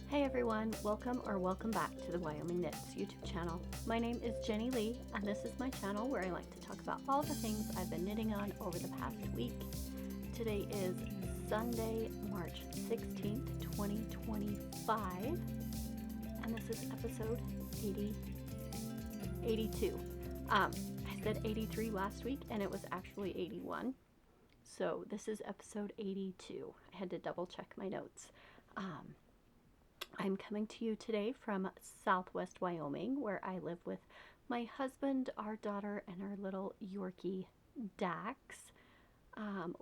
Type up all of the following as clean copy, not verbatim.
Hey everyone, welcome back to the Wyoming Knits YouTube channel. My name is Jenny Lee and this is my channel where I like to talk about all the things I've been knitting on over the past week. Today is Sunday, March 16th, 2025, and this is episode 82. I said 83 last week and it was actually 81. So this is episode 82. I had to double check my notes. I'm coming to you today from Southwest Wyoming, where I live with my husband, our daughter, and our little Yorkie, Dax.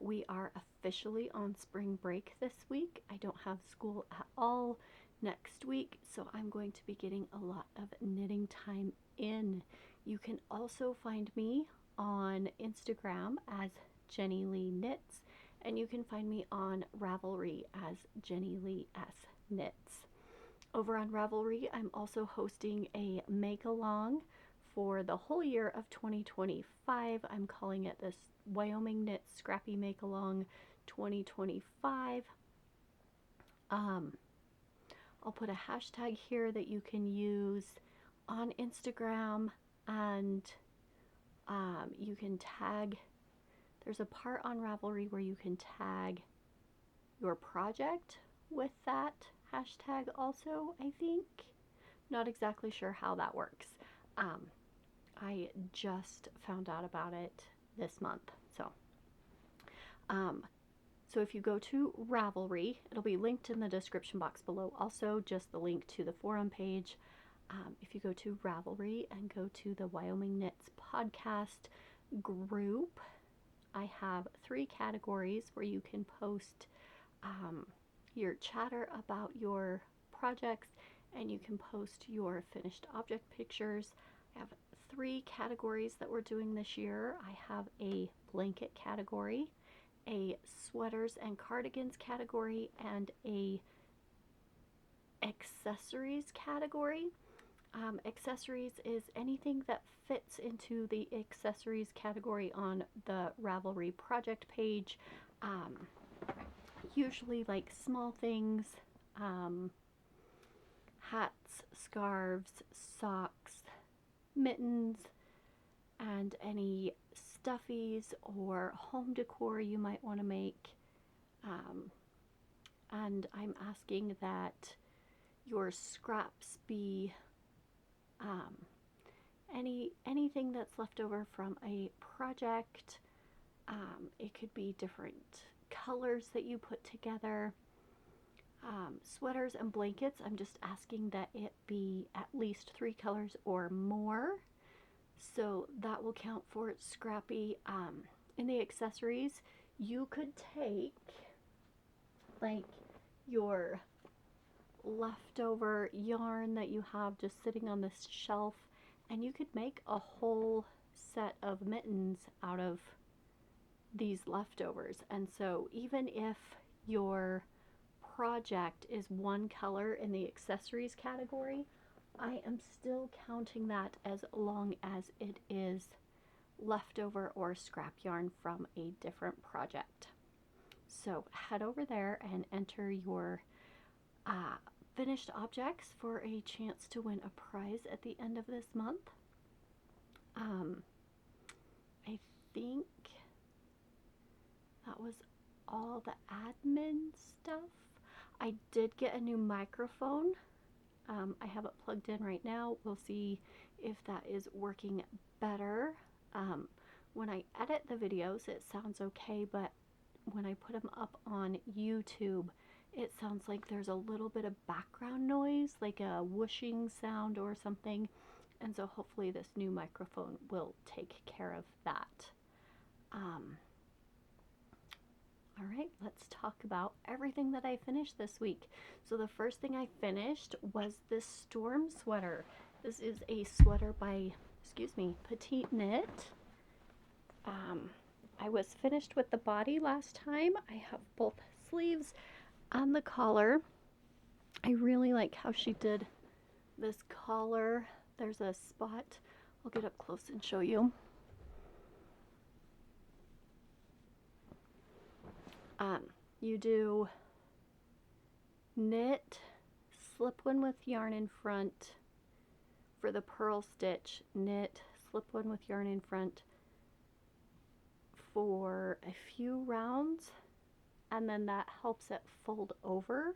We are officially on spring break this week. I don't have school at all next week, so I'm going to be getting a lot of knitting time in. You can also find me on Instagram as Jenny Lee Knits, and you can find me on Ravelry as Jenny Lee S Knits. Over on Ravelry, I'm also hosting a make-along for the whole year of 2025. I'm calling it this Wyoming Knits Scrappy Make-Along 2025. I'll put a hashtag here that you can use on Instagram, and you can tag. There's a part on Ravelry where you can tag your project with that hashtag also, I think. Not exactly sure how that works. I just found out about it this month. So if you go to Ravelry, it'll be linked in the description box below. Also, just the link to the forum page. If you go to Ravelry and go to the Wyoming Knits podcast group, I have 3 categories where you can post your chatter about your projects, and you can post your finished object pictures. I have 3 categories that we're doing this year. I have a blanket category, a sweaters and cardigans category, and a accessories category. Accessories is anything that fits into the accessories category on the Ravelry project page. Usually like small things, hats, scarves, socks, mittens, and any stuffies or home decor you might want to make. And I'm asking that your scraps be anything that's left over from a project. It could be different colors that you put together. Sweaters and blankets, I'm just asking that it be at least 3 colors or more, so that will count for scrappy. In the accessories, you could take like your leftover yarn that you have just sitting on this shelf, and you could make a whole set of mittens out of these leftovers. And so even if your project is one color in the accessories category, I am still counting that as long as it is leftover or scrap yarn from a different project. So head over there and enter your finished objects for a chance to win a prize at the end of this month. I think that was all the admin stuff. I did get a new microphone. I have it plugged in right now. We'll see if that is working better. When I edit the videos, it sounds okay, but when I put them up on YouTube, it sounds like there's a little bit of background noise, like a whooshing sound or something. And so hopefully this new microphone will take care of that. All right, let's talk about everything that I finished this week. So the first thing I finished was this storm sweater. This is a sweater by, Petite Knit. I was finished with the body last time. I have both sleeves and the collar. I really like how she did this collar. There's a spot. I'll get up close and show you. You do knit slip one with yarn in front for the purl stitch, knit, slip one with yarn in front for a few rounds, and then that helps it fold over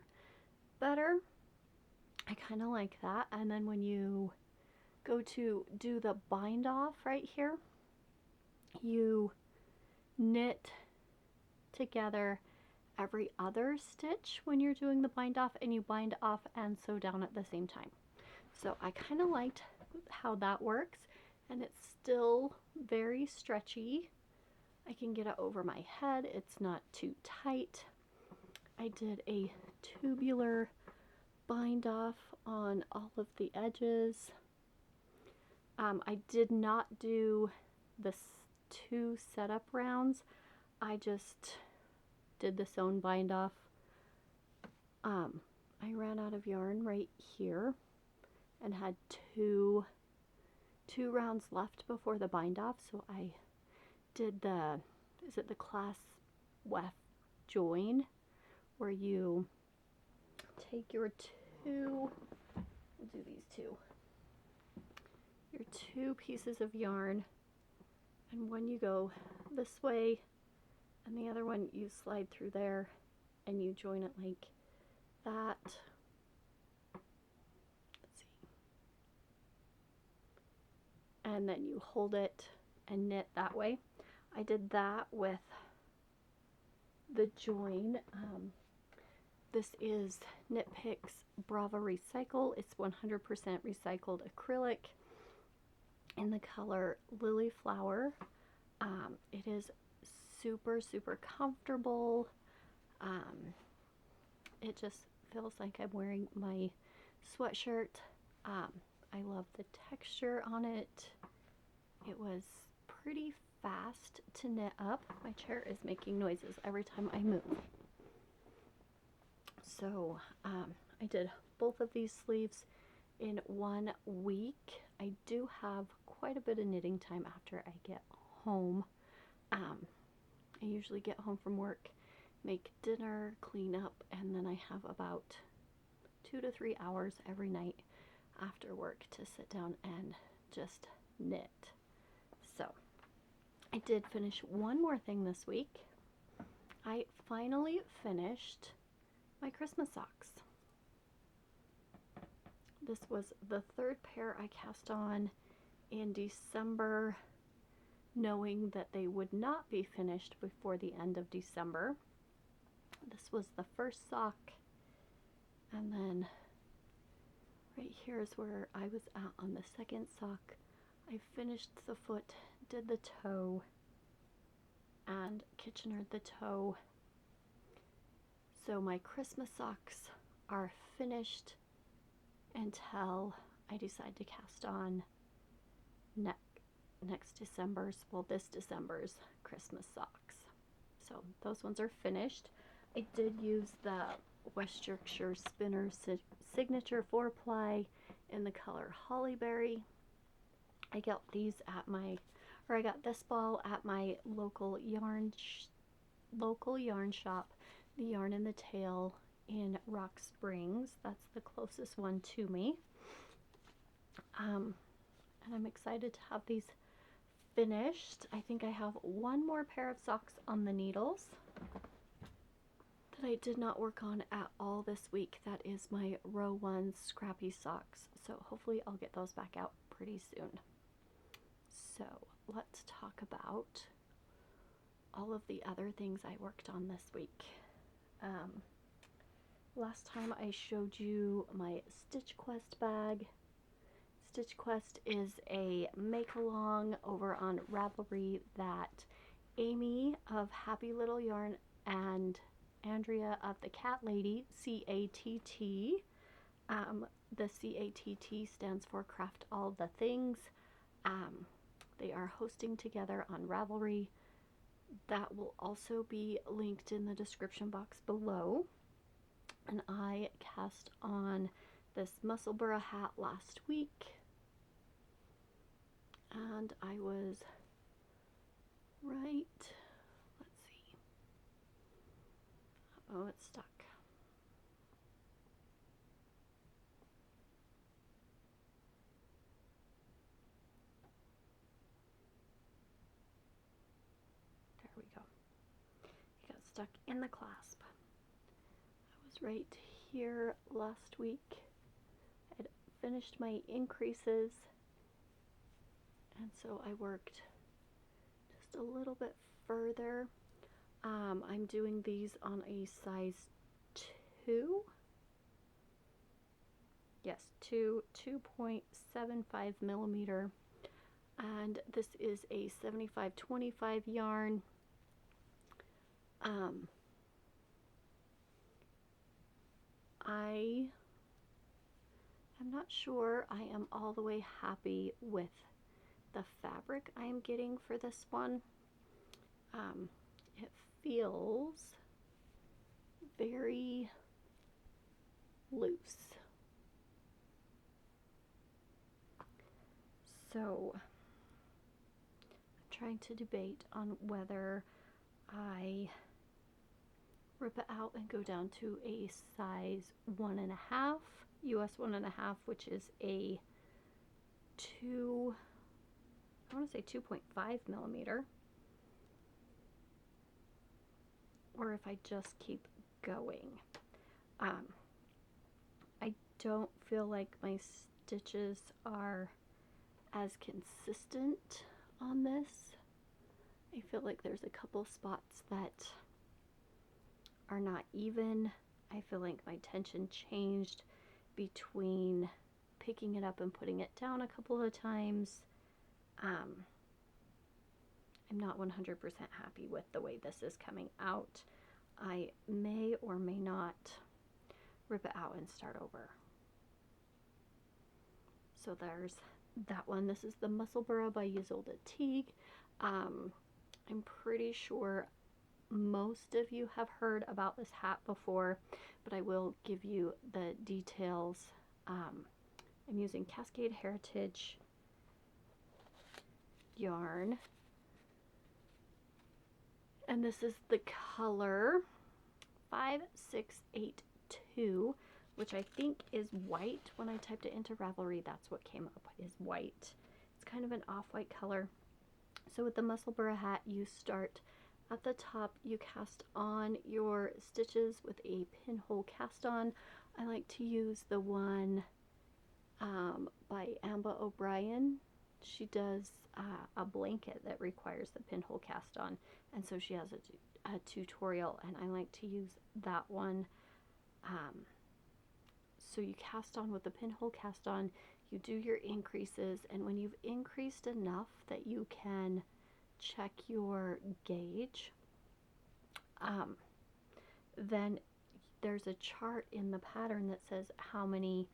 better. I kind of like that. And then when you go to do the bind off right here, you knit together every other stitch when you're doing the bind off, and you bind off and sew down at the same time. So I kind of liked how that works, and it's still very stretchy. I can get it over my head. It's not too tight. I did a tubular bind off on all of the edges. I did not do the 2 setup rounds. I just did the sewn bind off. I ran out of yarn right here and had two rounds left before the bind off, so I did the, is it the class weft join, where you take your we'll do these two, your 2 pieces of yarn, and one you go this way and the other one you slide through there and you join it like that. Let's see. And then you hold it and knit that way. I did that with the join. This is Knit Picks Brava Recycle. It's 100% recycled acrylic in the color Lily Flower. It is super, super comfortable. It just feels like I'm wearing my sweatshirt. I love the texture on it. It was pretty fast to knit up. My chair is making noises every time I move. So I did both of these sleeves in 1 week. I do have quite a bit of knitting time after I get home. I usually get home from work, make dinner, clean up, and then I have about 2 to 3 hours every night after work to sit down and just knit. So I did finish one more thing this week. I finally finished my Christmas socks. This was the 3rd pair I cast on in December, knowing that they would not be finished before the end of December. This was the first sock, and then right here is where I was at on the 2nd sock. I finished the foot, did the toe, and Kitchenered the toe. So my Christmas socks are finished until I decide to cast on next December's, well, this December's Christmas socks. So those ones are finished. I did use the West Yorkshire Spinner Signature 4-ply in the color Hollyberry. I got these at I got this ball at my local yarn shop, the Yarn in the Tail in Rock Springs. That's the closest one to me. And I'm excited to have these finished. I think I have one more pair of socks on the needles that I did not work on at all this week. That is my row 1 scrappy socks. So hopefully I'll get those back out pretty soon. So let's talk about all of the other things I worked on this week. Last time I showed you my Stitch Quest bag. Stitch Quest is a make-along over on Ravelry that Amy of Happy Little Yarn and Andrea of the Cat Lady, C-A-T-T. The C-A-T-T stands for Craft All the Things. They are hosting together on Ravelry. That will also be linked in the description box below. And I cast on this Musselburgh hat last week. And I was right, let's see. Oh, it's stuck. stuck in the clasp. I was right here last week. I had finished my increases, and so I worked just a little bit further. I'm doing these on a size 2. Yes, 2.75 millimeter, and this is a 75/25 yarn. I am not sure I am all the way happy with the fabric I am getting for this one. It feels very loose. So I'm trying to debate on whether I rip it out and go down to a size 1.5, US 1.5, which is a 2, I want to say 2.5 millimeter, or if I just keep going. I don't feel like my stitches are as consistent on this. I feel like there's a couple spots that are not even. I feel like my tension changed between picking it up and putting it down a couple of times. I'm not 100% happy with the way this is coming out. I may or may not rip it out and start over. So there's that one. This is the Musselburgh by Ysolda Teague. I'm pretty sure most of you have heard about this hat before, but I will give you the details. I'm using Cascade Heritage yarn, and this is the color 5682, which I think is white. When I typed it into Ravelry, that's what came up, is white. It's kind of an off-white color. So with the Musselburgh hat, you start at the top, you cast on your stitches with a pinhole cast on. I like to use the one by Amba O'Brien. She does a blanket that requires the pinhole cast on, and so she has a tutorial, and I like to use that one. So you cast on with the pinhole cast on, you do your increases, and when you've increased enough that you can check your gauge, then there's a chart in the pattern that says how many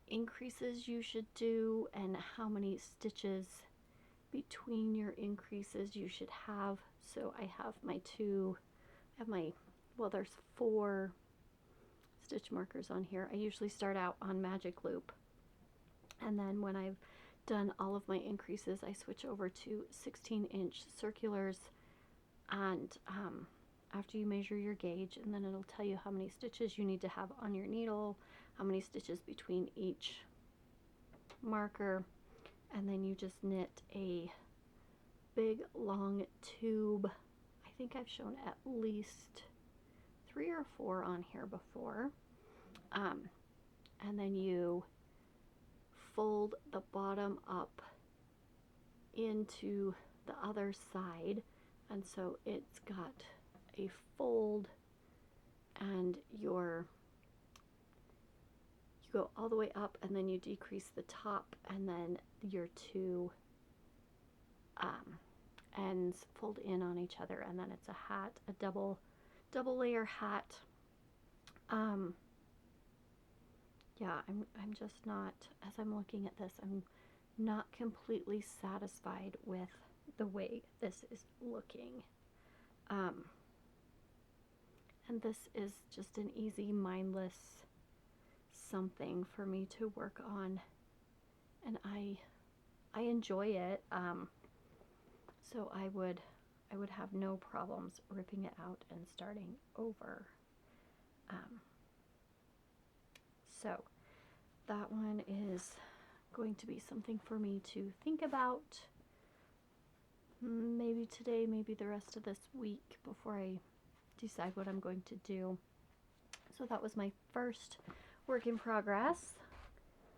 increases you should do and how many stitches between your increases you should have. So I have well, there's 4 stitch markers on here. I usually start out on magic loop, and then when I've done all of my increases, I switch over to 16-inch circulars, and after you measure your gauge, and then it'll tell you how many stitches you need to have on your needle, how many stitches between each marker, and then you just knit a big long tube. I think I've shown at least 3 or 4 on here before, and then you fold the bottom up into the other side, and so it's got a fold, and you go all the way up, and then you decrease the top, and then your 2 ends fold in on each other, and then it's a hat, a double layer hat. Yeah, I'm just not, as I'm looking at this, I'm not completely satisfied with the way this is looking. And this is just an easy, mindless something for me to work on, and I enjoy it. So I would have no problems ripping it out and starting over. So that one is going to be something for me to think about, maybe today, maybe the rest of this week, before I decide what I'm going to do. So that was my first work in progress.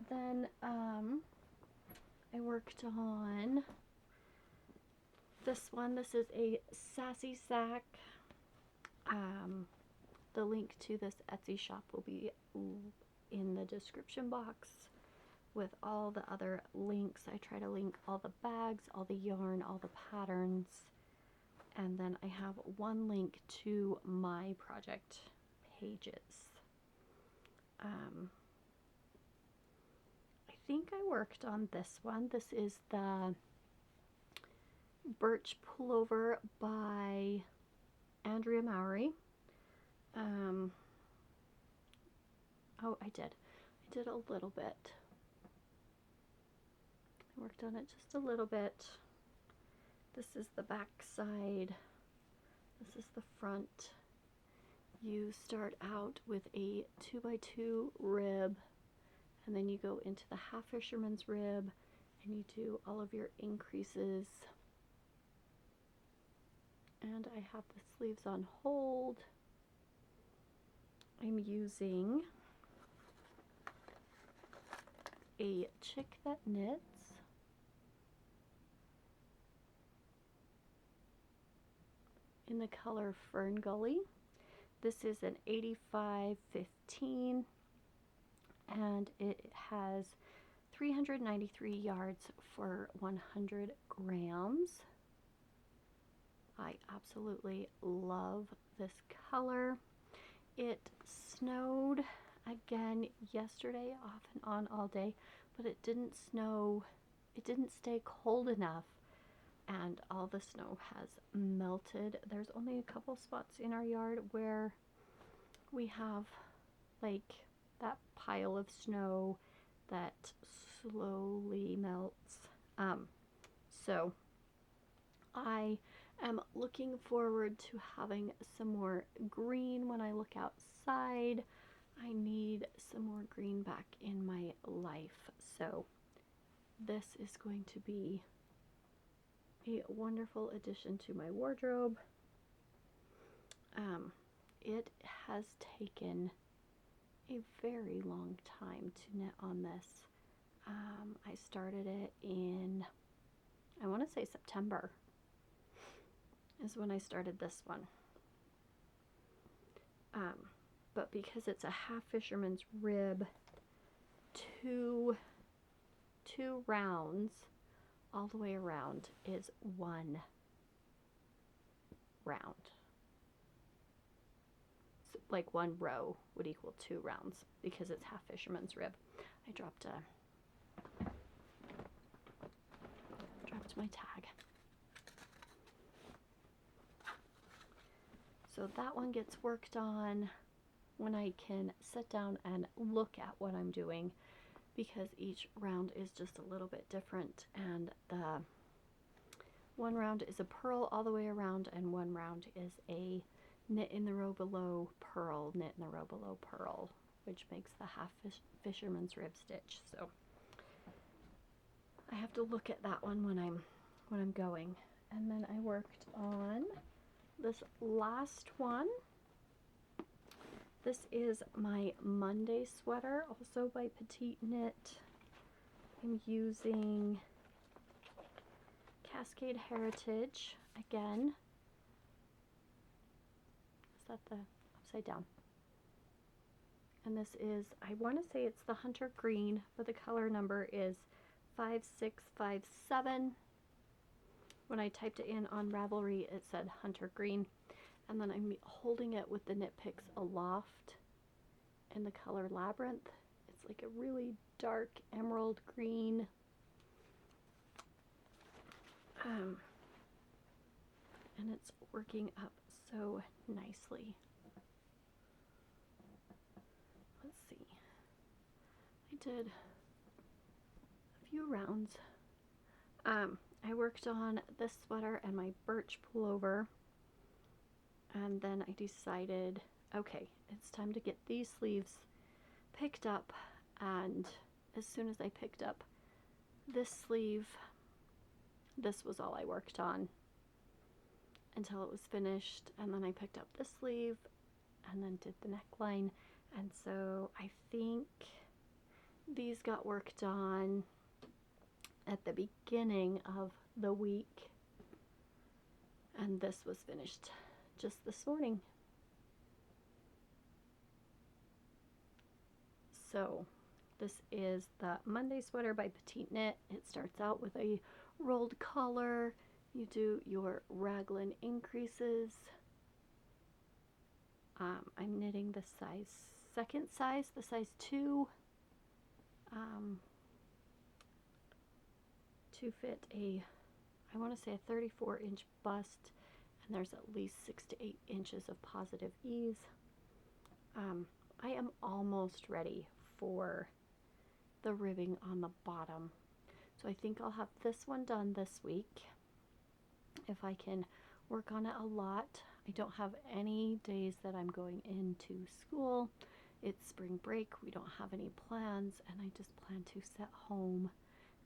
Then I worked on this one. This is a sassy sack. The link to this Etsy shop will be in the description box with all the other links. I try to link all the bags, all the yarn, all the patterns, and then I have one link to my project pages. I think I worked on this one. This is the Birch Pullover by Andrea Mowry. Oh, I did a little bit. I worked on it just a little bit. This is the back side. This is the front. You start out with a 2x2 rib, and then you go into the half fisherman's rib, and you do all of your increases. And I have the sleeves on hold. I'm using a chick that knits. In the color Fern Gully. This is an 85-15, and it has 393 yards for 100 grams. I absolutely love this color. It snowed again yesterday, off and on all day, but it didn't snow, it didn't stay cold enough, and all the snow has melted. There's only a couple spots in our yard where we have like that pile of snow that slowly melts. So I am looking forward to having some more green when I look outside. I need some more green back in my life. So this is going to be a wonderful addition to my wardrobe. It has taken a very long time to knit on this. I started it in, I want to say September is when I started this one. But because it's a half fisherman's rib, two rounds all the way around is one round. So like one row would equal 2 rounds because it's half fisherman's rib. I dropped my tag. So that one gets worked on when I can sit down and look at what I'm doing, because each round is just a little bit different, and the one round is a purl all the way around, and one round is a knit in the row below purl, knit in the row below purl, which makes the half fisherman's rib stitch. So I have to look at that one when I'm going. And then I worked on this last one. This is my Monday sweater, also by Petite Knit. I'm using Cascade Heritage again. Is that the upside down? And this is, I want to say it's the Hunter Green, but the color number is 5657. When I typed it in on Ravelry, it said Hunter Green. And then I'm holding it with the Knit Picks Aloft in the color Labyrinth. It's like a really dark emerald green. And it's working up so nicely. Let's see. I did a few rounds. I worked on this sweater and my Birch Pullover. And then I decided, okay, it's time to get these sleeves picked up. And as soon as I picked up this sleeve, this was all I worked on. until it was finished, and then I picked up the sleeve and then did the neckline. And so I think these got worked on at the beginning of the week, and this was finished just this morning. So this is the Monday sweater by Petite Knit. It starts out with a rolled collar. You do your raglan increases. I'm knitting the second size, the size 2, to fit I want to say a 34-inch bust, and there's at least 6 to 8 inches of positive ease. I am almost ready for the ribbing on the bottom, so I think I'll have this one done this week if I can work on it a lot. I don't have any days that I'm going into school. It's spring break, we don't have any plans, and I just plan to sit home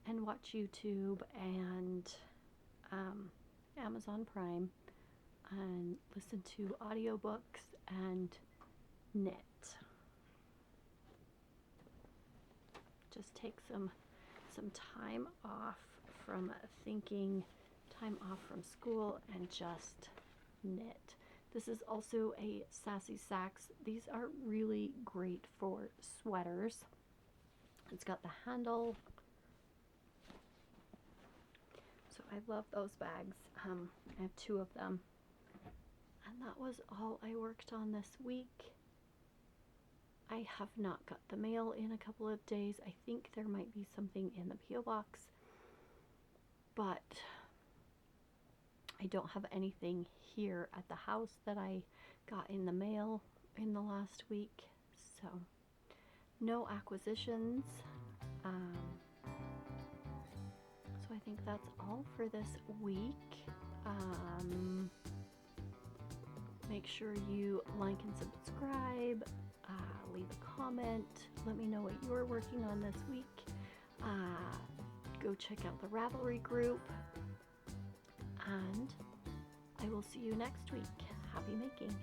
and watch YouTube and Amazon Prime and listen to audiobooks and knit. Just take some time off from thinking, time off from school, and just knit. This is also a Sassy Sacks. These are really great for sweaters. It's got the handle. So I love those bags. I have 2 of them. And that was all I worked on this week. I have not got the mail in a couple of days. I think there might be something in the P.O. box, but I don't have anything here at the house that I got in the mail in the last week. So no acquisitions. So I think that's all for this week. Make sure you like and subscribe. Leave a comment. Let me know what you're working on this week. Go check out the Ravelry group. And I will see you next week. Happy making!